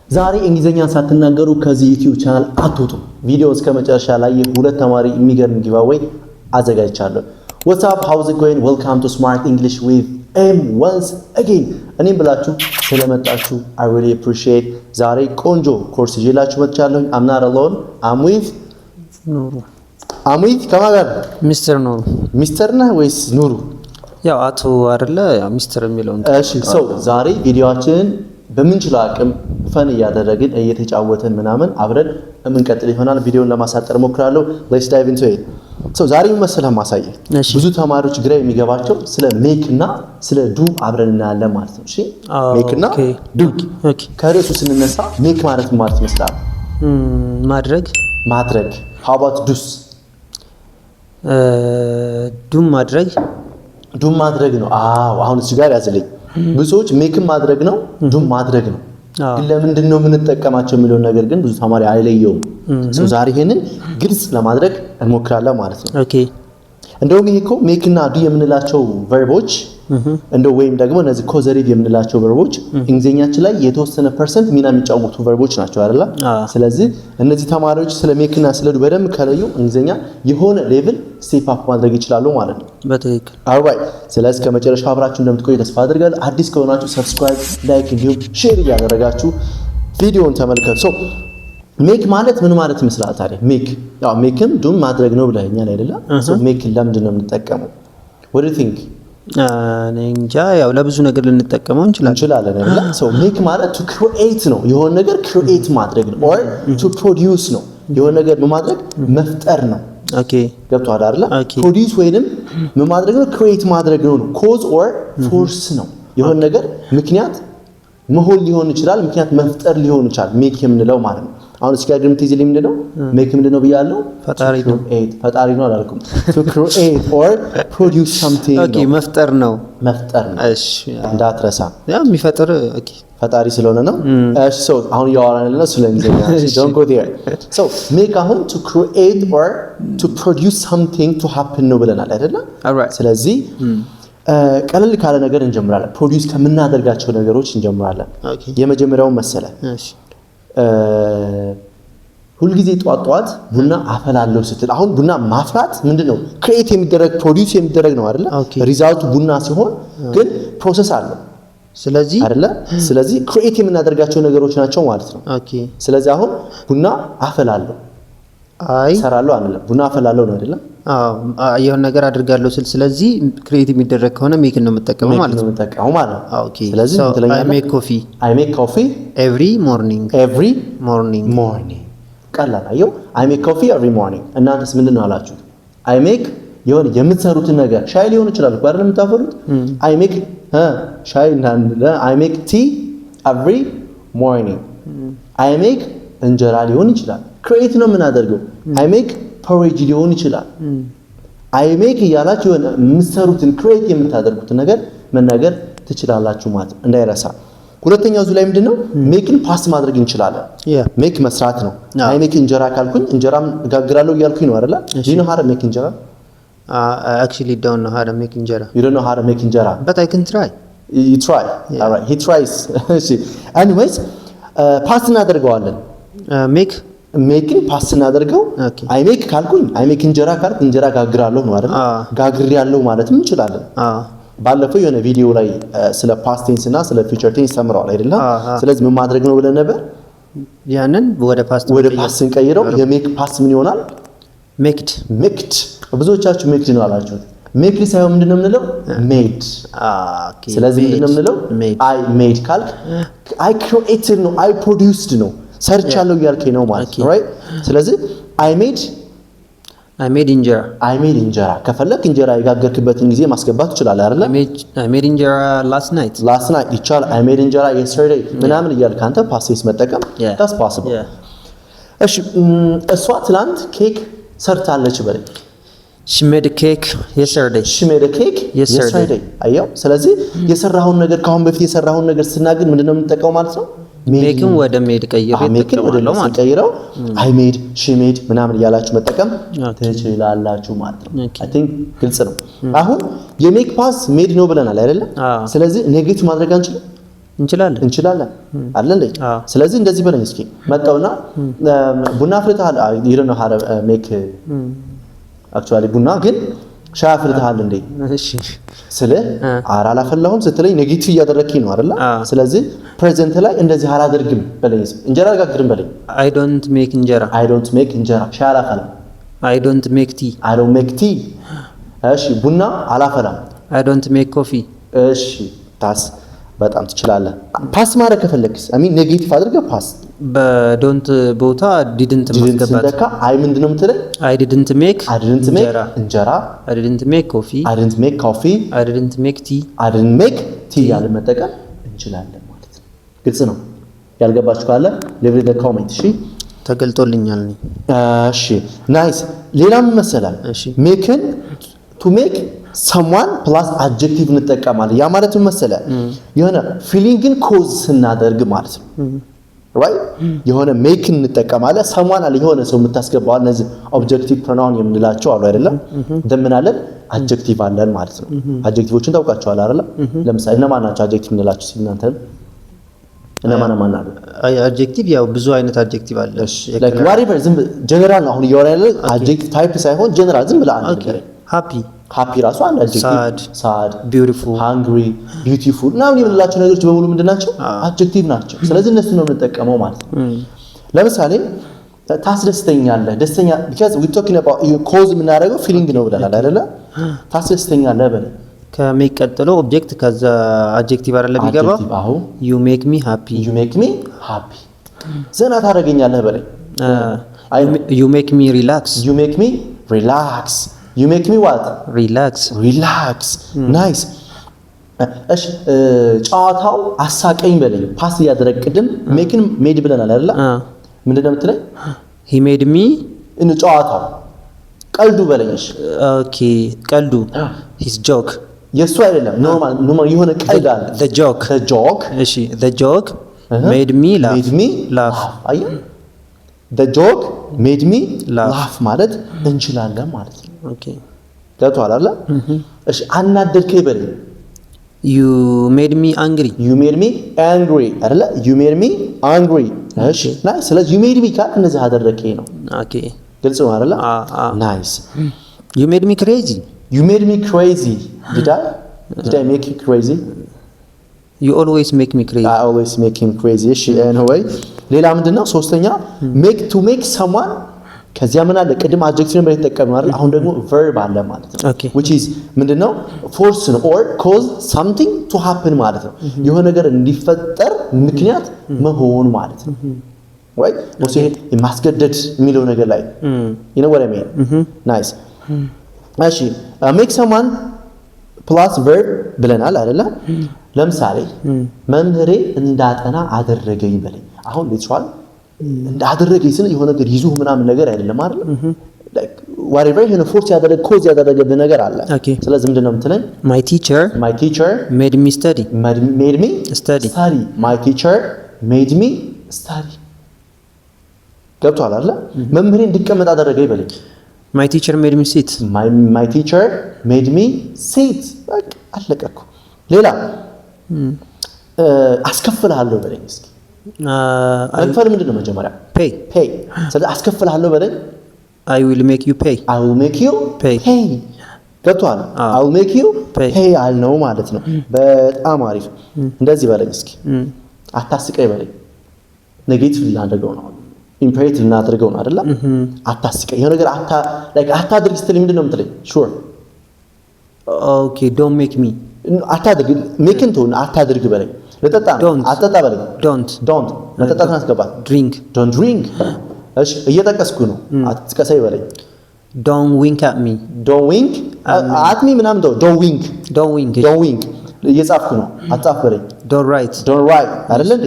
ዛሬ እንግሊዘኛን ሳትናገሩ ከዚህ ዩቲዩብ ቻናል አትወጡ። ቪዲዮ እስከ መጨረሻ ላይ ሁለት ተማሪ የሚገርም ጊቫዌይ አዘጋጅቻለሁ። What's up? How's it going? Welcome to Smart English with M once again. እኔም ብላችሁ ስለመጣችሁ I really appreciate። ዛሬ ቆንጆ ኮርስ ይዤላችሁ መጥቻለሁ። I'm not alone. I'm with ኑሩ። ከማን ጋር? ሚስተር ኑሩ። ሚስተር ነህ ወይስ ኑሩ? ያው አቶ አይደለ ያው ሚስተር የሚለው እሺ ዛሬ ቪዲዮአችንን በምንችለው አቅም ፈን እያደረግን እየተጫወተን ምናምን አብረን የምንቀጥል ይሆናል። ቪዲዮውን ለማሳጠር ሞክራለሁ። Let's dive into it. ዛሬ መሰለህ ማሳየህ ብዙ ተማሪዎች ግራ የሚገባቸው ስለ ሜክ እና ስለ ዱ አብረን እናያለን ማለት ነው። እሺ ሜክ እና ዱ። ከርዕሱ ስንነሳ ሜክ ማለት ማለት ይመስላል ማድረግ how about do's? ዱ ማድረግ ነው። አሁን እዚህ ጋር ያዝልኝ። ብዙ ሰዎች ሜክም ማድረግ ነው ዱም ማድረግ ነው። ግን ለምንድን ነው የምንጠቀማቸው የሚለውን ነገር ግን ብዙ ተማሪ አይለየውም። ዛሬ ይሄንን ግልጽ ለማድረግ እንሞክራለን ማለት ነው። ኦኬ እንደውም ይሄ እኮ ሜክ እና ዱ የምንላቸው ቨርቦች እንደው ወይም ደግሞ እነዚህ ኮዘሪቭ የምንላቸው ቨርቦች እንግሊዘኛችን ላይ የተወሰነ ፐርሰንት ሚና የሚጫወቱ ቨርቦች ናቸው አይደል? ስለዚህ እነዚህ ተማሪዎች ስለ ሜክ እና ስለ ዱ በደንብ ከለዩ እንግሊዘኛ የሆነ ሌቭል ስቴፕ አፕ ማድረግ ይችላሉ ማለት ነው። በትክክል ኦልራይት። ስለዚህ ከመጨረሻው አብራችሁ እንደምትቆዩ ተስፋ አድርጋለሁ። አዲስ ከሆናችሁ ሰብስክራይብ፣ ላይክ እንዲሁም ሼር እያደረጋችሁ ቪዲዮውን ተመልከቱ። ሜክ ማለት ምን ማለት ይመስላል ታዲያ? ያው ሜክም ዱም ማድረግ ነው ብለኛል አይደለ? ሜክ ለምንድን ነው የምንጠቀመው? what do you think? እንጃ ያው ለብዙ ነገር ልንጠቀመው እንችላለን አይደለ? ሜክ ማለት to create ነው፣ የሆነ ነገር create ማድረግ ነው። or to produce ነው፣ የሆነ ነገር ማድረግ መፍጠር ነው። ኦኬ ገብቷል አይደለ? ፕሮዲዩስ ወይንም ምን ማድረግ ነው? ክሬት ማድረግ ነው። ኮዝ ኦር ፎርስ ነው። የሆነ ነገር ምክንያት መሆን ሊሆን ይችላል፣ ምክንያት መፍጠር ሊሆን ይችላል። ሜክ የምንለው ማለት ነው። አሁን እስኪ ያድም ትይዝልኝ ምንድነው ሜክ ምንድነው ብያለሁ? ፈጣሪ ነው አላልኩም። to create or produce something ኦኬ መፍጠር ነው። እሺ እንዳትረሳ ያው የሚፈጥር ኦኬ ፈጣሪ ስለሆነ ነው። እሺ አሁን ያወራን ያለነው ስለ እንግሊዘኛ don't go there. make አሁን to create or to produce something to happen ነው ብለናል አይደለ? ስለዚህ ቀለል ካለ ነገር እንጀምራለን። ፕሮዲዩስ ከምናደርጋቸው ነገሮች እንጀምራለን። የመጀመሪያው መሰለ ሁልጊዜ ጧት ቡና አፈላለው ስትል፣ አሁን ቡና ማፍላት ምንድነው? ክሬት የሚደረግ ፕሮዲዩስ የሚደረግ ነው አይደለ? ሪዛልቱ ቡና ሲሆን ግን ፕሮሰስ አለው። ስለዚህ አይደለ? ስለዚህ ክሬት የምናደርጋቸው ነገሮች ናቸው ማለት ነው። ስለዚህ አሁን ቡና አፈላለው ሰራለው አንልም፣ ቡና አፈላለው ነው አይደለ? የሆነ ነገር አድርጋለሁ ስል ስለዚህ ክሬት የሚደረግ ከሆነ ሜክ ነው የምጠቀመው ማለት ነው። ኦኬ ስለዚህ I make coffee every morning ቀላል አየው። I make coffee every morning። እናንተስ ምንድነው አላችሁ? I make የሆነ የምትሰሩትን ነገር ሻይ ሊሆን ይችላል እኮ አይደል የምታፈሉት? I make ሻይ I make tea every morning። I make እንጀራ ሊሆን ይችላል። ክሬት ነው የምናደርገው። I make porridge ሊሆን ይችላል። I make እያላችሁ የሆነ የምትሰሩትን ክሬት የምታደርጉትን ነገር መናገር ትችላላችሁ ማለት እንዳይረሳ። ሁለተኛው ዙ ላይ ምንድነው? ሜክን ፓስ ማድረግ እንችላለን። ሜክ መስራት ነው። I make እንጀራ ካልኩኝ እንጀራም ጋግራለሁ እያልኩኝ ነው አይደል? Do you know how to make እንጀራ? I actually don't know how to make እንጀራ. You don't know how to make እንጀራ? But I can try. You try. All right. He tries. Anyways, ፓስ እናደርገዋለን። ሜክን ፓስ እናደርገው። I make ካልኩኝ I make እንጀራ ካልኩ እንጀራ ጋግራለሁ ነው አይደል? ጋግሬያለሁ ማለትም እንችላለን። ባለፈው የሆነ ቪዲዮ ላይ ስለ ፓስት ቴንስ እና ስለ ፊውቸር ቴንስ ተምረዋል አይደል? ስለዚህ ምን ማድረግ ነው ብለን ነበር? ያንን ወደ ፓስት ስንቀይረው የሜክ ፓስት ምን ይሆናል? ሜክድ። ብዙዎቻችሁ ሜክድ ነው አላችሁት። ሜክድ ሳይሆን ምንድነው የምንለው? ሜድ። ስለዚህ ምንድነው የምንለው? I made ካልክ I created ነው፣ I produced ነው፣ ሰርቻለሁ እያልከኝ ነው ማለት ነው። ራይት። ስለዚህ I made እንጀራ ከፈለክ እንጀራ የጋገርክበትን ጊዜ ማስገባት ትችላለህ አይደል? I made እንጀራ last night ይቻላል። I made እንጀራ yesterday ምናምን እያልክ አንተ ፓስት ቴንስ መጠቀም that's possible። እሺ እሷ ትላንት ኬክ ሰርታለች በል። She made a cake yesterday. አየው። ስለዚህ የሰራኸውን ነገር ካሁን በፊት የሰራኸውን ነገር ስናገር ምንድነው የምንጠቀመው ማለት ነው? ሜክን ወደ ሜድ ቀይረው ቀይረው I made she made ምናምን እያላችሁ መጠቀም ትችላላችሁ ማለት ነው። I think ግልጽ ነው። አሁን የሜክ ፓስ ሜድ ነው ብለናል አይደለ? ስለዚህ ኔጌቲቭ ማድረግ አንችልም። እንችላለን አለ እንዴ? ስለዚህ እንደዚህ በለኝ እስኪ መጣውና ቡና አፍልተሃል you don't know how to make actually ቡና ግን ሻይ አፍልተሃል እንዴ? እሺ ስለ አላፈላሁም ስትለኝ ኔጌቲቭ እያደረግኝ ነው አይደል? ስለዚህ ፕሬዘንት ላይ እንደዚህ አላደርግም በለኝ። እንጀራ አልጋግርም በለኝ። I don't make እንጀራ ሻይ አላፈላም። I don't make tea እሺ ቡና አላፈላም። I don't make coffee እሺ ታስ በጣም ትችላለህ። ፓስ ማድረግ ከፈለግስ ኔጌቲቭ አድርገህ ፓስ በዶንት ቦታ ዲድንት ማስገባት እንደካ አይ ምንድነው የምትለኝ? I didn't make እንጀራ I didn't make coffee I didn't make tea ያለ መጠቀም እንችላለን ማለት ነው። ግልጽ ነው። ያልገባችሁ ካለ leave the comment እሺ። ተገልጦልኛል ነኝ። እሺ ናይስ። ሌላም መሰላል ሜክን to make someone plus adjective እንጠቀማለን። ያ ማለት ምን መሰለህ? የሆነ ፊሊንግን ኮዝ ስናደርግ ማለት ነው። right የሆነ ሜክ እንጠቀማለን። someone አለ የሆነ ሰው የምታስገባው እነዚህ ኦብጀክቲቭ ፕሮናውን የምንላቸው አሉ አይደለም? እንደምናለን አድጀክቲቭ አለን ማለት ነው። አድጀክቲቮችን ታውቃቸዋል አይደል? ለምሳሌ እነማን ናቸው አድጀክቲቭ እንላቸው ሲናንተ እነማን ናቸው? አድጀክቲቭ ያው ብዙ አይነት አድጀክቲቭ አለ። like whatever ዝም ጀነራል ነው። አሁን እያወራን ያለው አድጀክቲቭ ታይፕ ሳይሆን ጀነራል ዝም ብለህ አንድ ነገር ሃፒ ራሱ አንድ አድጀክቲቭ፣ ሳድ፣ ቢዩቲፉል፣ ሃንግሪ፣ ቢዩቲፉል ምናምን የምንላቸው ነገሮች በሙሉ ምንድናቸው? አድጀክቲቭ ናቸው። ስለዚህ እነሱ ነው የምንጠቀመው ማለት ነው። ለምሳሌ ታስደስተኛለህ፣ ደስተኛ because we talking about cause የምናደርገው ፊሊንግ ነው ብለናል አይደለ? ታስደስተኛለህ በለ ከሚቀጥለው ኦብጀክት ከዛ አድጀክቲቭ አይደለ ቢገባው you make me happy ዘና ታደርገኛለህ በለ you make me relax you make me what? relax nice እሺ ጨዋታው አሳቀኝ በለኝ። ፓስ ያደረግ ቅድም ሜክን ሜድ ብለናል አይደል? ምንድነው የምትለኝ? he made me in ጨዋታው ቀልዱ በለኝ። እሺ ኦኬ ቀልዱ his joke የሱ አይደለም ኖርማል የሆነ ቀልድ አለ the joke እሺ the joke made me laugh አየህ the joke made me laugh ማለት እንችላለን ማለት ነው። ኦኬ ገብቶሃል አይደል? እሺ አናደድከኝ በለኝ። you made me angry አይደል? you made me angry እሺ ናይስ። ስለዚህ you made me ካል እነዚህ አደረከኝ ነው። ኦኬ ግልጽ ነው አይደል? ናይስ። you made me crazy did I make you crazy? you always make me crazy. I always make him crazy እሺ anyway ሌላ ምንድነው? ሶስተኛ to make someone ከዚያ ምን አለ? ቅድም አድጀክቲቭ ነበር የተጠቀምነው አይደል? አሁን ደግሞ verb አለ ማለት ነው። which is ምንድነው? force ነው or cause something to happen ማለት ነው። የሆነ ነገር እንዲፈጠር ምክንያት መሆን ማለት ነው። right ወይስ ማስገደድ የሚለው ነገር ላይ you know what I mean? nice እሺ make someone plus verb ብለናል አይደለ? ለምሳሌ መምህሬ እንዳጠና አደረገኝ በለኝ። አሁን ሊትራል እንዳደረገኝ ስለ የሆነ ነገር ይዙ ምናምን ነገር አይደለም አይደል? like whatever you know force ያደረገ ኮዝ ያደረገብህ ነገር አለ። ስለዚህ ምንድነው የምትለኝ? my teacher made me study my teacher made me study ገብቶሃል አይደል? መምህሬ እንዲቀመጥ አደረገኝ በለኝ። my teacher made me sit በቃ አለቀኩ። ሌላ አስከፍልሃለሁ በለኝ እስኪ። መክፈል ምንድነው? መጀመሪያ pay ስለዚህ አስከፍልሃለሁ በለኝ። I will make you pay pay ገብቶሃል? I will make you pay አልነው ማለት ነው። በጣም አሪፍ። እንደዚህ በለኝ እስኪ። አታስቀኝ በለኝ። ኔጌቲቭ ልናደርገው ነው ኢምፔሬቲቭ ልናደርገው ነው አይደል? አታስቀኝ የሆነ ነገር አታድርግ ስትል ምንድነው የምትለኝ? sure okay don't make me አታድርግ ሜክን ተውን አታድርግ በለኝ። ለጠጣ አጠጣ በለኝ። don't መጠጣትን አስገባት። don't drink እሺ እየጠቀስኩ ነው አትጥቀሰይ በለኝ። don't wink at me at me ምናምን don't wink እየጻፍኩ ነው አትጻፍ በለኝ። don't write አይደል እንዴ?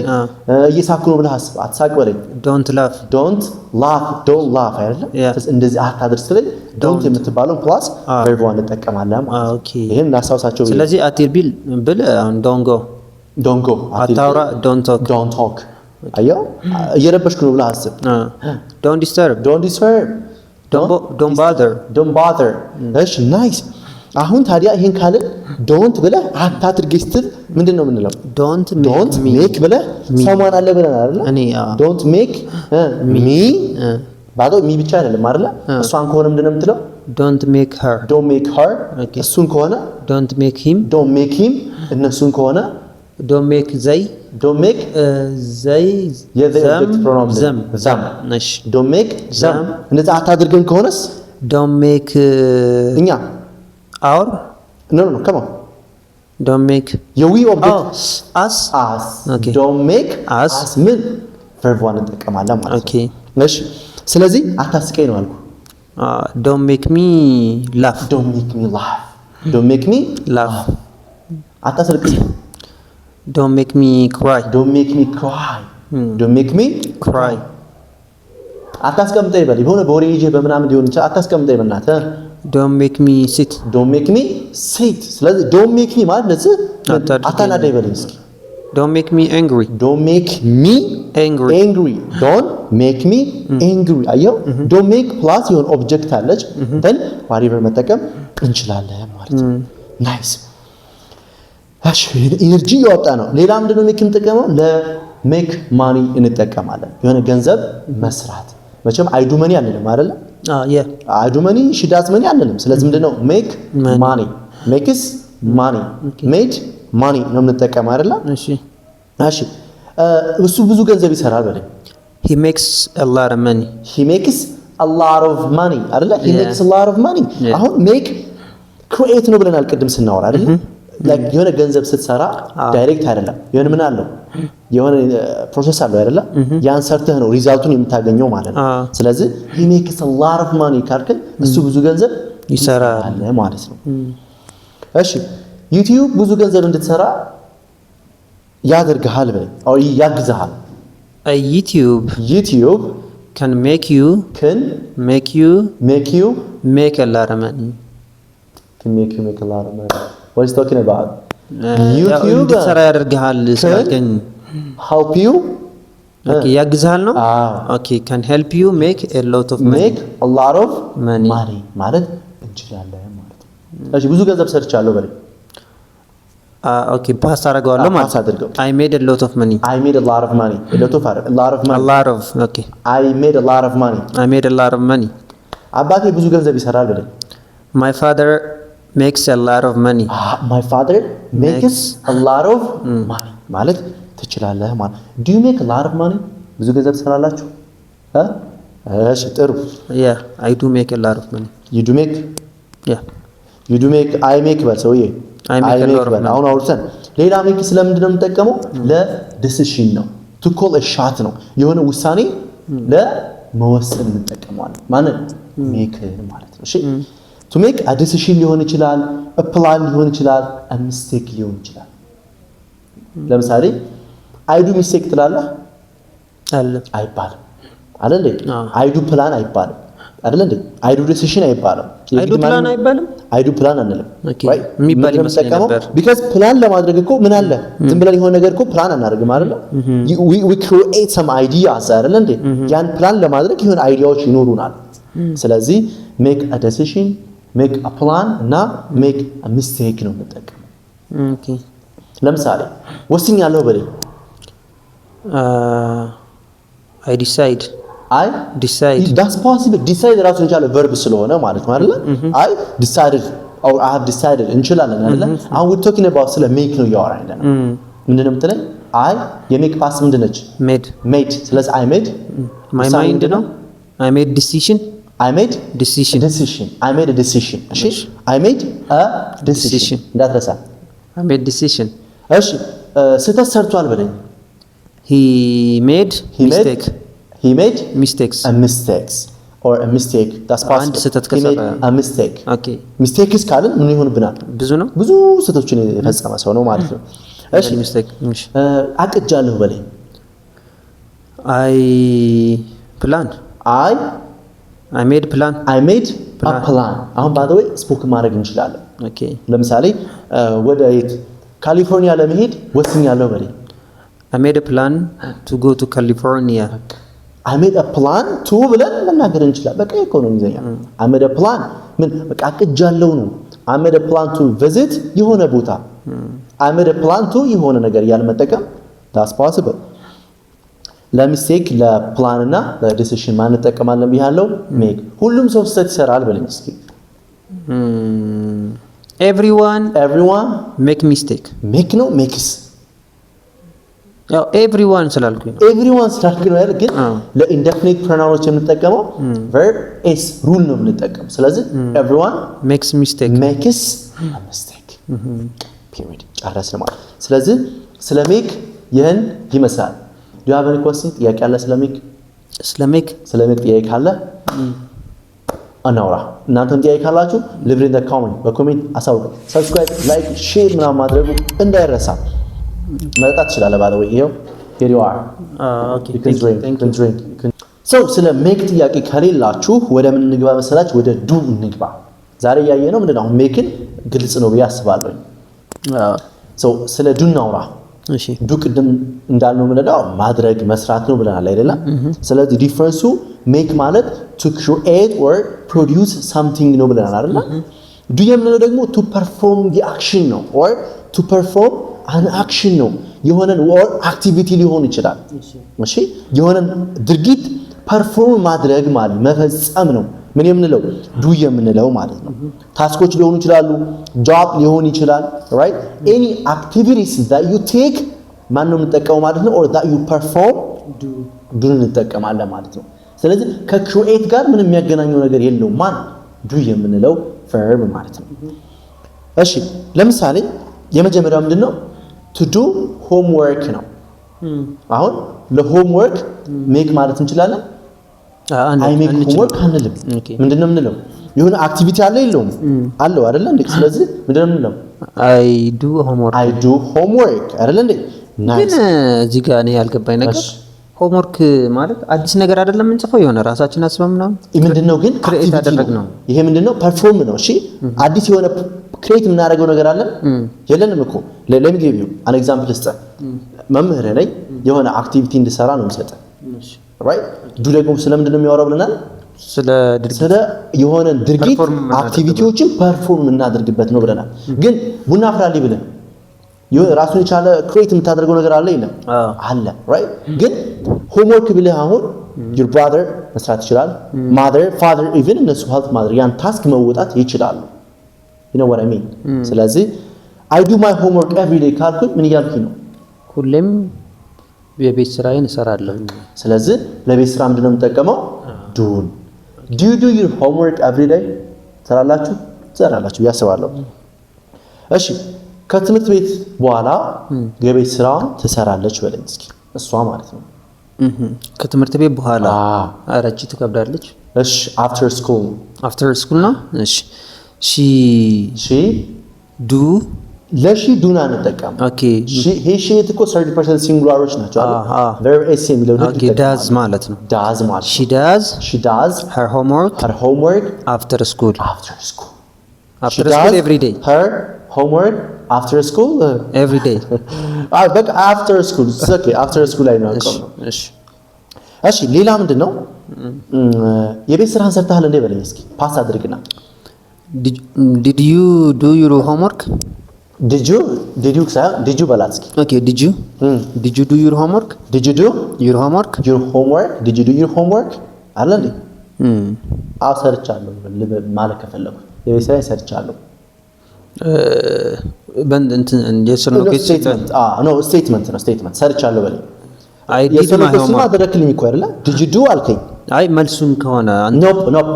እየሳኩ ነው ብለህ አስብ አትሳቅ በለኝ። don't laugh አይደል? እንደዚህ አታድርግ ስለኝ don't የምትባለው ፕላስ verb ዋን እንጠቀማለን ማለት ነው። ኦኬ ይሄን እናስታውሳቸው። ስለዚህ አትብል ብል don't go አታውራ don't talk አየው እየረበሽኩ ነው ብለህ አስብ። don't disturb don't bother እሺ ናይስ። አሁን ታዲያ ይሄን ካልን ዶንት ብለህ አታድርግ ስትል ምንድን ነው የምንለው? ዶንት ሜክ ብለህ ሰማን አለ ብለን አይደል? ዶንት ሜክ ሚ ባዶ ሚ ብቻ አይደለም አይደል? እሷን ከሆነ ምንድን ነው የምትለው? ዶንት ሜክ ሄር እሱን ከሆነ ዶንት ሜክ ሂም እነሱን ከሆነ ዶንት ሜክ ዘይ ዘም ዶንት ሜክ ዘም እንደዛ አታድርገን ከሆነስ ዶንት ሜክ እኛ our no come on don't make your we object us okay don't make us ምን verb one እንጠቀማለን ማለት ነው። okay እሺ ስለዚህ አታስቀኝ ነው አልኩ። don't make me laugh አታስለቅስ። don't make me cry አታስቀምጠኝ በል የሆነ በወሬ ይዤ በምናምን ሊሆን ይችላል። አታስቀምጠኝ በእናትህ don't make me sit ስለዚህ don't make me ማለት ለዚህ አታናደኝ በለኝ እስኪ። don't make me angry don't make me angry አየው don't make plus የሆነ ኦብጀክት አለች then whatever መጠቀም እንችላለን ማለት ነው። ናይስ እሺ ኢነርጂ ያወጣ ነው። ሌላ ምንድነው ሜክ እንጠቀመው? ለሜክ ማኒ እንጠቀማለን። የሆነ ገንዘብ መስራት መቼም አይዱ መኒ አንልም አይደል? አይዱ መኒ ሽዳዝ መኒ አንልም። ስለዚህ ምንድነው ሜክ ማኒ ሜክስ ማኒ ሜድ ማኒ ነው የምንጠቀመው አይደል? እሺ እሱ ብዙ ገንዘብ ይሰራል በለኝ። he makes a lot of money አይደል? he makes a lot of money አሁን ሜክ ክሪኤት ነው ብለናል ቅድም ስናወራ አይደል? ላይክ የሆነ ገንዘብ ስትሰራ ዳይሬክት አይደለም። የሆነ ምን አለው? የሆነ ፕሮሰስ አለው አይደል? ያን ሰርተህ ነው ሪዛልቱን የምታገኘው ማለት ነው። ስለዚህ he makes a lot of money ካልከ እሱ ብዙ ገንዘብ ይሰራል ማለት ነው። እሺ ዩቲዩብ ብዙ ገንዘብ እንድትሰራ ያደርግሃል በለኝ or ያግዝሃል። YouTube can make you make a lot of money. What is talking about? YouTube እንድትሰራ ያደርግሃል ስላልከኝ help you ያግዝሃል ነው። can help you make a lot of money ማለት እንችላለን ማለት ነው። እሺ ብዙ ገንዘብ ሰርቻለሁ በለኝ። ፓስ አደርገዋለሁ ማለት I made a lot of money I made a lot of money አባቴ ብዙ ገንዘብ ይሰራል በለኝ። My father makes a lot of money ማለት ትችላለህ ማለት do you make a lot of money ብዙ ገንዘብ ትሰራላችሁ? እሺ ጥሩ I do make a lot of money I make በል ሰውዬ I make በል። አሁን አውርተን ሌላ ሜክ ስለምንድን ነው የምንጠቀመው? ለዲሲሽን ነው to call a shot ነው የሆነ ውሳኔ ለመወሰን እንጠቀመዋለን። ማለት ሜክ ማለት ነው። እሺ to make a decision ሊሆን ይችላል a plan ሊሆን ይችላል a mistake ሊሆን ይችላል። ለምሳሌ I do mistake ትላለህ አይባልም አይደል? I do plan አይባልም አይደል? I do decision አይባልም። I do plan አንልም የሚባል ይመስለኝ ነበር። because plan ለማድረግ እኮ ምን አለ? ዝም ብለን የሆነ ነገር እኮ plan አናደርግም አይደል? we create some ideas አይደል እንዴ? ያን plan ለማድረግ የሆነ አይዲያዎች ይኖሩናል። ስለዚህ make a decision make a plan እና make a mistake ነው የምንጠቀመው። ለምሳሌ ወስኛለሁ በለኝ። I decide that's possible decide ራሱን የቻለ verb ስለሆነ ማለት ነው አይደል? I decided or I have decided እንችላለን አይደል? አሁን we're talking about ስለ make ነው እያወራን ያለነው። ምንድነው የምትለኝ? I የሜክ ፓስ ምንድነች? made ስለዚህ I made my mind ነው I made decision I made a decision እሺ I made a decision እንዳትረሳ I made decision እሺ ስህተት ሰርቷል በለኝ። he made mistakes or a mistake that's possible he made a mistake mistakes ካልን ምን ይሆንብናል? ብዙ ስህተቶችን የፈጸመ ሰው ነው ማለት ነው። እሺ አቅጃለሁ በለኝ። I made a plan አሁን by the way ስፖክ ማድረግ እንችላለን። ለምሳሌ ወደ ካሊፎርኒያ ለመሄድ ወስኛለሁ በለኝ። I made a plan to go to California I made a plan to ብለን መናገር እንችላለን። በቃ እኮ ነው እንግሊዘኛ I made a plan ምን በቃ አቅጃለሁ ነው I made a plan to visit የሆነ ቦታ I made a plan to የሆነ ነገር እያልን መጠቀም that's possible። ለሚስቴክ ለፕላን እና ለዲሲሽን ማን እንጠቀማለን ብያለሁ? make። ሁሉም ሰው ስህተት ይሰራል በለኝ እስኪ። everyone make mistake make ነው makes ያው everyone ስላልኩኝ ነው everyone ስላልኩኝ ነው ግን ለኢንዴፊኒት ፕሮናውኖች የምንጠቀመው verb is rule ነው የምንጠቀመው። ስለዚህ everyone makes mistake makes a mistake period ጨረስን ማለት። ስለዚህ ስለ make ይህን ይመስላል። do you have any question? ጥያቄ አለ ስለ make? ስለ make ጥያቄ ካለ አናውራ። እናንተም ጥያቄ ካላችሁ leave it in the comment በኮሜንት አሳውቁ። subscribe like share ምናምን ማድረጉ እንዳይረሳ። መጣት ይችላል ባለ ወይ ይሄው here you are okay you can drink. so ስለ make ጥያቄ ከሌላችሁ ወደ ምን እንግባ መሰላችሁ? ወደ do እንግባ። ዛሬ ያየነው ምንድነው? አሁን make ግልጽ ነው ብዬ አስባለሁ። so ስለ do እናውራ። እሺ do ቅድም እንዳልነው ምንድነው? ማድረግ መስራት ነው ብለናል አይደለም? ስለዚህ ዲፈረንሱ make ማለት to create or produce something ነው ብለናል አይደል? do የምንለው ደግሞ to perform the action ነው or to perform an action ነው። የሆነን or activity ሊሆን ይችላል። እሺ የሆነን ድርጊት perform ማድረግ ማለት መፈጸም ነው። ምን የምንለው? do የምንለው ማለት ነው። ታስኮች ሊሆኑ ይችላሉ፣ job ሊሆን ይችላል right any activities that you take ማን ነው የምንጠቀመው ማለት ነው or that you perform do እንጠቀማለን ማለት ነው። ስለዚህ ከክሪኤት ጋር ምንም የሚያገናኘው ነገር የለውም። ማን do የምንለው verb ማለት ነው። እሺ ለምሳሌ የመጀመሪያው ምንድነው? to do homework ነው። አሁን ለሆምወርክ make ማለት እንችላለን? I make homework አንልም። ምንድነው የምንለው? የሆነ አክቲቪቲ አለ የለውም? አለው አይደል እንዴ? ስለዚህ ምንድነው የምንለው? I do homework አይደል እንዴ? ግን እዚህ ጋር እኔ ያልገባኝ ነገር ሆምወርክ ማለት አዲስ ነገር አይደለም የምንጽፈው የሆነ ራሳችን አስበን ምናምን ምንድነው ግን ክሬት አደረግነው። ይሄ ምንድነው? ፐርፎርም ነው። እሺ አዲስ የሆነ ክሬት የምናደርገው ነገር አለ የለንም እኮ። let me give you an example ልስጥ። መምህር ነኝ የሆነ አክቲቪቲ እንድሰራ ነው የምሰጠው right do ደግሞ ስለምንድን ነው የሚያወራው ብለናል? ስለ የሆነ ድርጊት አክቲቪቲዎችን ፐርፎርም እናደርግበት ነው ብለናል። ግን ቡና አፍላልኝ ብለን ራሱን የቻለ ክሬት የምታደርገው ነገር አለ የለም? አለ right ግን ሆምወርክ ብለህ አሁን your brother መስራት ይችላል mother father even እነሱ help ማድረግ ያን ታስክ መወጣት ይችላሉ። you know what I mean? ስለዚህ I do my homework every day ካልኩኝ ምን እያልኩኝ ነው? ሁሌም የቤት ስራዬን እሰራለሁ። ስለዚህ ለቤት ስራ ምንድነው የምጠቀመው? do you do your homework every day? ትሰራላችሁ ያስባለሁ። እሺ ከትምህርት ቤት በኋላ የቤት ስራ ትሰራለች በለኝ እስኪ። እሷ ማለት ነው ከትምህርት ቤት በኋላ አረቺ ትከብዳለች። እሺ after school ነው። እሺ she do ለሺ ዱና እንጠቀም። ኦኬ ሺ እኮ 30% ሲንጉላሮች ናቸው አይደል? verb is የሚለው ኦኬ does ማለት ነው። does ማለት she does her homework after school every day her homework after school every day በቃ after school it's okay after school ላይ ነው። እሺ ሌላ ምንድነው? የቤት ስራህን ሰርተሃል እንዴ በለኝ እስኪ። ፓስ አድርግና did you do your homework? did you በላት እስኪ። okay did you do your homework? did you do your homework? did you do your homework አለ እንዴ? አዎ ሰርቻለሁ ማለት ከፈለኩ የቤት ስራዬን ሰርቻለሁ። ስቴትመንት ሰርቻለሁ በለኝ። I did my homework አደረክልኝ እኮ አይደለ? did you do አልከኝ። አይ መልሱን ከሆነ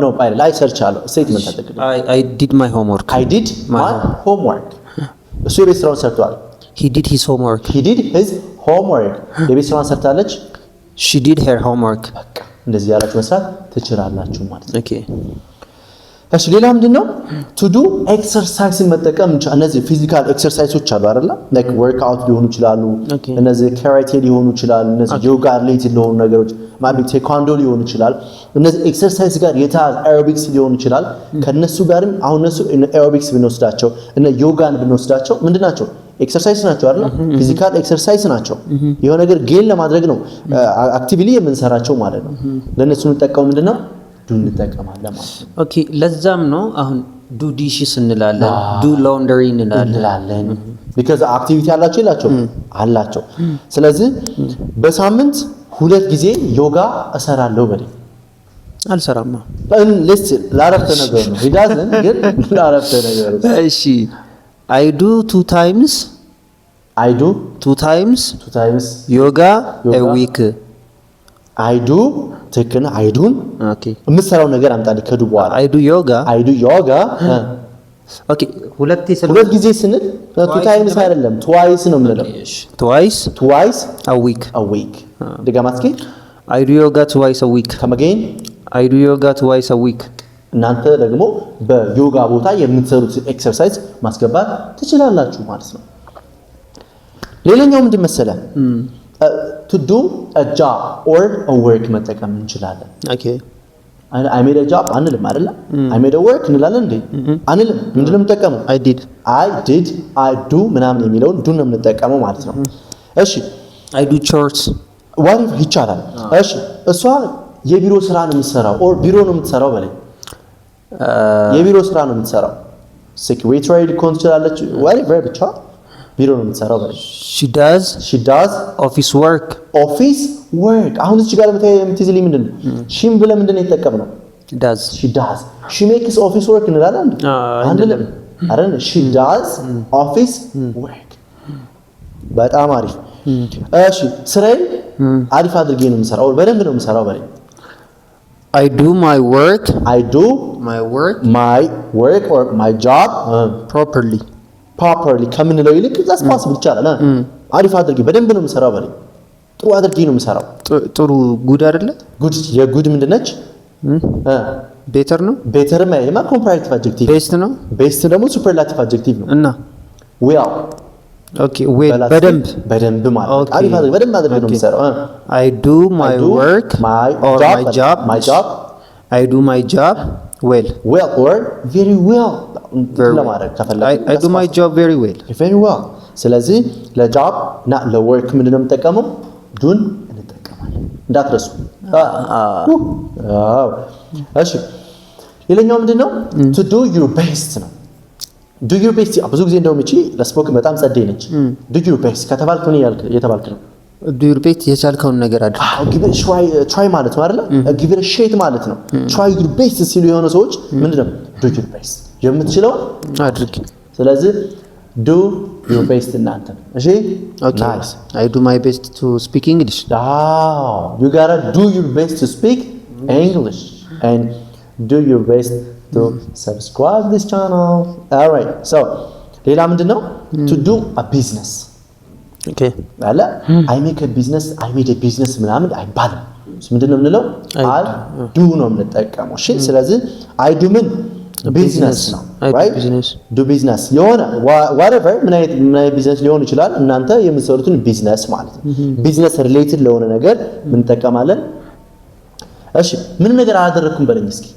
ኖፕ አይደል? አይ ሰርቻለሁ ስቴትመንት አደረክልኝ። I did my homework እሱ የቤት ስራውን ሰርቷል። he did his homework የቤት ስራውን ሰርታለች። she did her homework በቃ እንደዚህ ያላችሁ መስራት ትችላላችሁ ማለት ነው። ኦኬ እሺ ሌላ ምንድነው? to do exercise መጠቀም እነዚህ ፊዚካል ኤክሰርሳይሶች አሉ አይደል? like workout ሊሆኑ ይችላሉ፣ እነዚህ ካራቴ ሊሆኑ ይችላሉ፣ እነዚህ ዮጋ ሪሌትድ ሊሆኑ ነገሮች ማለት ቴኳንዶ ሊሆኑ ይችላል። እነዚህ ኤክሰርሳይዝ ጋር የተያዘ ኤሮቢክስ ሊሆኑ ይችላል። ከነሱ ጋርም አሁን እነሱ ኤሮቢክስ ብንወስዳቸው እነ ዮጋን ብንወስዳቸው ምንድናቸው? ኤክሰርሳይዝ ናቸው አይደል? ፊዚካል ኤክሰርሳይዝ ናቸው። የሆነ ነገር ጌን ለማድረግ ነው አክቲቪሊ የምንሰራቸው ማለት ነው። ለነሱ እንጠቀም ምንድነው? ዱ እንጠቀማለን ማለት ነው። ኦኬ ለዛም ነው አሁን ዱ ዲሽስ እንላለን፣ ዱ ላውንደሪ እንላለን። ቢካዝ አክቲቪቲ አላቸው ይላቸው አላቸው። ስለዚህ በሳምንት 2 ጊዜ ዮጋ እሰራለሁ በለኝ። አልሰራማ ለስ ላረፍተ ነገር ነው ሂዳዝን ግን ላረፍተ ነገር ነው። እሺ I do 2 times ዮጋ a week I do ትክክል I do ኦኬ የምትሰራው ነገር አምጣልኝ ከዱ በኋላ I do yoga ኦኬ 2 ጊዜ ስንል 2 times አይደለም twice ነው የምንለው twice a week ድጋማስኪ I do yoga twice a week ከመገኝ I do yoga twice a week እናንተ ደግሞ በዮጋ ቦታ የምትሰሩት ኤክሰርሳይዝ ማስገባት ትችላላችሁ ማለት ነው። ሌላኛው ምንድን መሰለህ to do a job or a work መጠቀም እንችላለን። ኦኬ I made a job አንልም አይደለ? I made a work እንላለን እንዴ? አንልም። ምንድነው የምንጠቀመው? I did I do ምናምን የሚለውን do ነው የምንጠቀመው ማለት ነው። እሺ I do chores whatever ይቻላል። እሺ እሷ የቢሮ ስራ ነው የምትሰራው or ቢሮ ነው የምትሰራው በለኝ። የቢሮ ስራ ነው የምትሰራው ሴክሬታሪ ሊሆን ትችላለች whatever ብቻ ቢሮ ነው የምትሰራው በለኝ። she does office work አሁን እዚህ ጋር የምትይዝልኝ ምንድን ነው? ሺም ብለህ ምንድን ነው የተጠቀምነው? she does she makes office work እንላለን አንልም አይደል? she does office work በጣም አሪፍ። እሺ ስራዬን አሪፍ አድርጌ ነው የምሰራው በደንብ ነው የምሰራው በለኝ። I do my work or my job properly ከምንለው ይልቅ that's possible ይቻላል። አሪፍ አድርጌ በደንብ ነው የምሰራው በለኝ። ጥሩ አድርጌ ነው የምሰራው። ጥሩ ጉድ አይደለ? ጉድ የጉድ ምንድነች? ቤተር ነው። ቤተር ማለት ኮምፓራቲቭ አድጀክቲቭ። ቤስት ደግሞ ሱፐርላቲቭ አድጀክቲቭ ነው። እና well ኦኬ በደንብ ማለት አሪፍ አድርጌ በደንብ አድርጌ ነው የምሰራው። I do my work my job I do my job well or very well ለማድረግ ከፈለግን I do my job very well ስለዚህ ለጆብ እና ለወርክ ምንድነው የምንጠቀመው? ዱን እንጠቀማለን እንዳትረሱ። እሺ ሌላኛው ምንድነው? to do your best ነው። do your best ብዙ ጊዜ እንደውም እቺ ለስፖክ በጣም ጸደይ ነች። do your best ከተባልክ ምን እየተባልክ ነው? do your best የቻልከውን ነገር አድርግ። give it try ማለት ነው አይደል? give it a shot ማለት ነው። try your best ሲሉ የሆነ ሰዎች ምንድነው do your best የምትችለው አድርግ። ስለዚህ do your best እናንተ እሺ okay nice I do my best to speak English you gotta do your best to speak English and do your best to subscribe this channel. All right so ሌላ ምንድነው? to do a business okay አለ I make a business I made a business ምናምን አይባልም። ምንድነው የምንለው? I do ነው የምንጠቀመው። እሺ ስለዚህ I do ምን ቢዝነስ ነው right do business የሆነ whatever ምን አይነት ቢዝነስ ሊሆን ይችላል። እናንተ የምትሰሩትን ቢዝነስ ማለት ነው። ቢዝነስ ሪሌትድ ለሆነ ነገር ምን እንጠቀማለን? እሺ ምን ነገር አላደረኩም በለኝ እስኪ።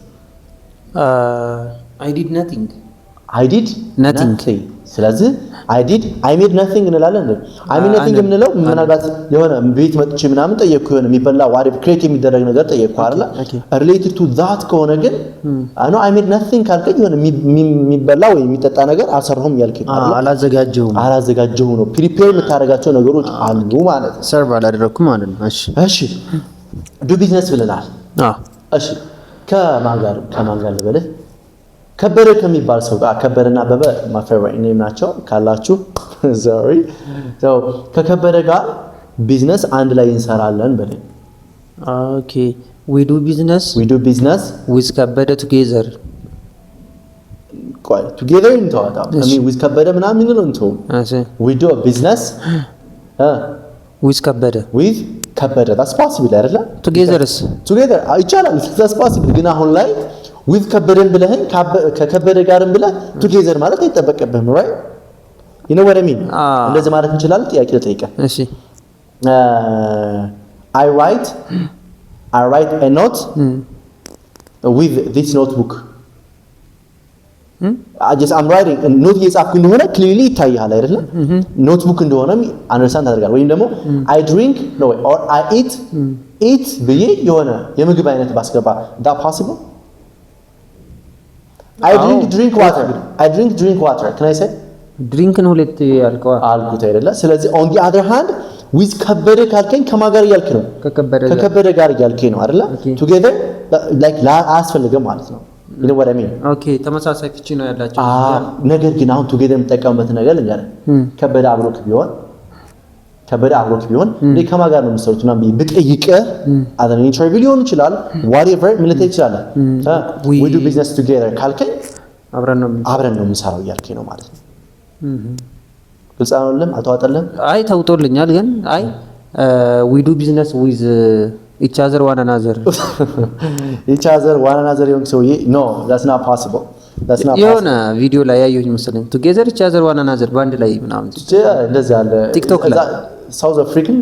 I did nothing ስለዚህ I made nothing እንላለን። I made nothing የምንለው ምናልባት የሆነ ቤት መጥቼ ምናምን ጠየቅኩ የሆነ የሚበላ whatever ክሬት የሚደረግ ነገር ጠየቅኩ አይደል? related to that ከሆነ ግን I made nothing ካልከኝ የሆነ የሚበላ ወይ የሚጠጣ ነገር አልሰራሁም ያልከኝ አይደል? አላዘጋጀሁም ነው። ፕሪፔር የምታደርጋቸው ነገሮች አሉ ማለት ነው። ሰርቭ አላደረኩም ማለት ነው። እሺ do business ብለናል። እሺ ከማን ጋር ልበልህ? ከበረ ከሚባል ሰው ጋር ከበረና አበበ my favorite name ናቸው ካላችሁ sorry so ከከበረ ጋር ቢዝነስ አንድ ላይ እንሰራለን በለኝ። okay we do business with ከበደ together together እንተዋታ with ከበደ ምናምን ነው እንተው we do a business with ከበደ that's possible አይደለ? together ይቻላል that's possible ግን አሁን ላይ with ከበደን ብለህን ከከበደ ጋርም ብለህ together ማለት አይጠበቅብህም right you know what I mean እንደዚህ ማለት እንችላለን። ጥያቄ ልጠይቅህ እሺ I write a note with this notebook I'm writing note እየጻፍኩ እንደሆነ clearly ይታያል አይደለ? ኖትቡክ እንደሆነ አንደርስታንድ ታደርጋለህ። ወይም ደግሞ I drink no or I eat ብዬ የሆነ የምግብ አይነት ባስገባ that possible I drink water can I say ድሪንክን ሁለት ያልከዋል አልኩት አይደለ ስለዚህ on the other hand with ከበደ ካልከኝ ከማን ጋር እያልክ ነው ከከበደ ጋር እያልከኝ ነው አይደለ together like አያስፈልግም ማለት ነው you know what I mean ኦኬ ተመሳሳይ ፍቺ ነው ያላቸው ነገር ግን አሁን together የምጠቀምበት ነገር ልንገርህ ከበደ አብሮክ ቢሆን እንዴ ከማን ጋር ነው የምትሰሩት እና ብጠይቅህ አዘን ኢንተርቪው ሊሆን ይችላል whatever ምን ልትይ ይችላል we do business together ካልከኝ አብረን ነው የምንሰራው እያልከኝ ነው ማለት ነው ግልጽ አይደለም አልተዋጠለም አይ ተውጦልኛል ግን አይ we do business with each other one another የሆነ ሰውዬ no that's not possible የሆነ ቪዲዮ ላይ ያየሁኝ መሰለኝ together each other one another ባንድ ላይ ምናምን እንደዛ አለ ቲክቶክ ላይ ሳውዝ አፍሪካን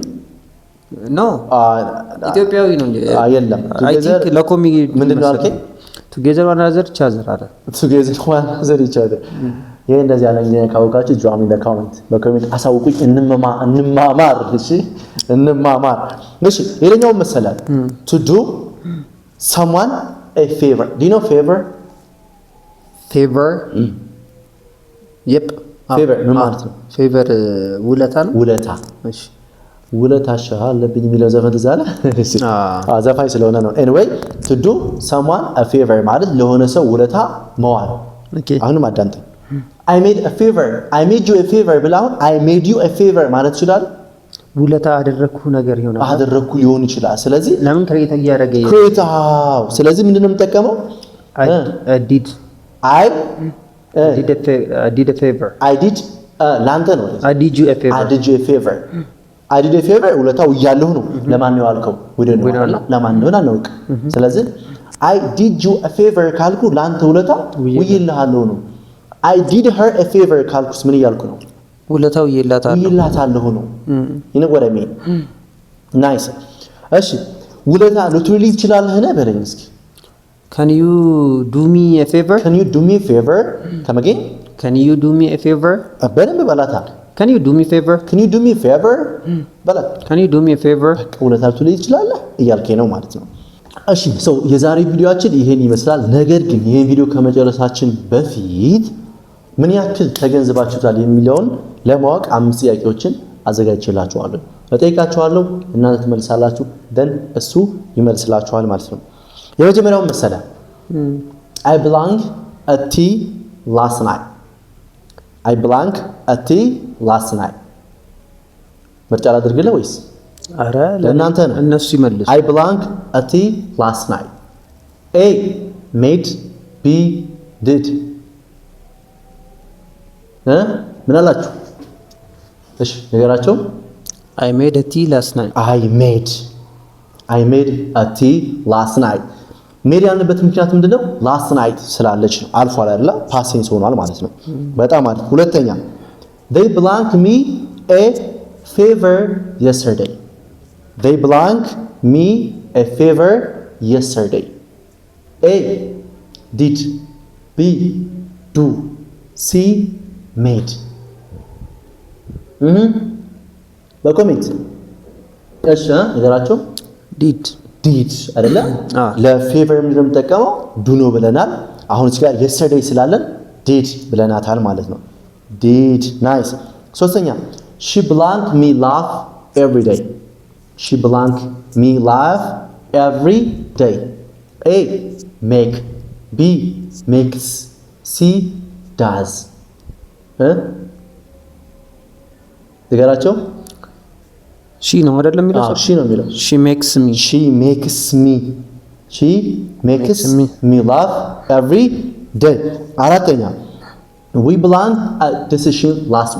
ኖ ኢትዮጵያዊ ነው የለም አይ ቲንክ ለኮሚ ምንድነው አልከኝ together one another each other አለ together one another each other ይሄ እንደዚህ ያለ እንግዲህ ካወቃችሁ ጆይን ኢን ዘ በኮሜንት አሳውቁኝ እንማማር እሺ ሌላኛው መሰላል to do someone a favor do you know favor yep favor ምን ማለት ነው favor ውለታ ነው እሺ ውለታ አለብኝ የሚለው ዘፈን ትዛለ ዘፋኝ ስለሆነ ነው anyway to do someone a favor ማለት ለሆነ ሰው ውለታ መዋል አሁንም አዳምጥ I made you a favor ብላው I made you a favor ማለት ይችላል ውለታ አደረኩ ሊሆን ይችላል ስለዚህ ለምን ክሬት ያደረገ ስለዚህ ምንድነው የምጠቀመው I did a favor ላንተ ነው I did you a favor ውለታው ያለው ነው ለማን ነው ያልከው ወደነው ለማን ነው አናውቅ ስለዚህ I did you a favor ካልኩ ላንተ ውለታው ይልሃለው ነው I did her a favor ካልኩስ ምን ይያልኩ ነው ውለታው ይላታለሁ ነው you know what I mean nice እሺ ውለታ ልትውልይ ይችላልህ ነህ በለኝ እስኪ can you do me a favor come again can you do me a favor በደንብ በላታ can you do me a favor በላት can you do me a favor ውለታ ልትውልይ ይችላልህ እያልከኝ ነው ማለት ነው እሺ ሰው የዛሬ ቪዲዮአችን ይሄን ይመስላል ነገር ግን ይሄን ቪዲዮ ከመጨረሳችን በፊት ምን ያክል ተገንዝባችሁታል የሚለውን ለማወቅ 5 ጥያቄዎችን አዘጋጅቼላችኋለሁ እጠይቃችኋለሁ እናንተ ትመልሳላችሁ ደን እሱ ይመልስላችኋል ማለት ነው የመጀመሪያው መሰለ I belong at tea last night ምርጫ ላድርግልህ ወይስ አረ ለእናንተ ነው እነሱ ይመልሱ I belong at tea last night A made B did ምን አላችሁ እሺ ነገራቸው I made a tea last night I made a tea last night ሜድ ያልንበት ምክንያት ምንድነው last night ስላለች ነው አልፏል አይደል ፓስት ቴንስ ሆኗል ማለት ነው በጣም አሪፍ ሁለተኛ they belong me a favor yesterday A did B do C made በኮሜንት እሺ ነገራቸው did አይደለ ለፌቨር ምንድነው የምጠቀመው ዱ ነው ብለናል አሁን እዚህ ጋር yesterday ስላለን did ብለናታል ማለት ነው did nice ሶስተኛ she belong me laugh every day A make B makes C does ነገራቸው she ነው አይደለም የሚለው she ነው የሚለው she makes me laugh every day አራተኛ we belong a decision last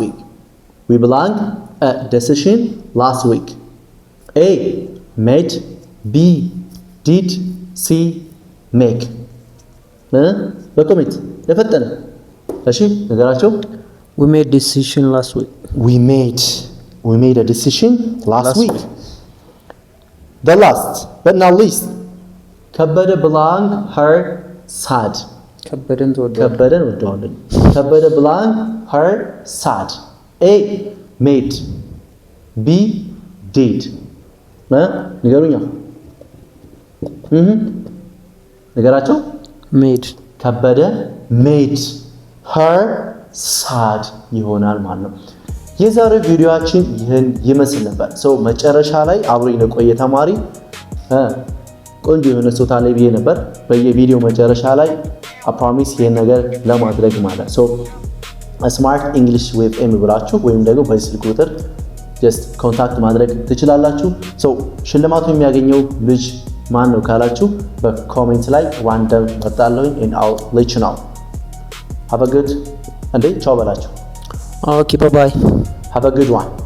week A made B did C make በኮሜንት ለፈጠነ እሺ ነገራቸው we made decision last week we made a decision last week the last but not least ከበደ belong her sad ከበደን ወደዋለን ከበደ belong her sad A made B did ንገሩኛ ነገራቸው made ከበደ made her sad ይሆናል ማለት ነው። የዛሬው ቪዲዮአችን ይህን ይመስል ነበር። መጨረሻ ላይ አብሮኝ ለቆየ ተማሪ ቆንጆ የሆነ ሶታ ላይ ብዬ ነበር በየቪዲዮ መጨረሻ ላይ አፕሮሚስ ይሄን ነገር ለማድረግ ማለት ስማርት እንግሊሽ ዊዝ ኤሚ ብላችሁ ወይም ደግሞ በዚህ ስልክ ቁጥር ጀስት ኮንታክት ማድረግ ትችላላችሁ። ሽልማቱ የሚያገኘው ልጅ ማን ነው ካላችሁ በኮሜንት ላይ ራንደም መጣለሁኝ and I'll let you know. Have a good ቻው በላችሁ። Okay, bye bye. Have a good one.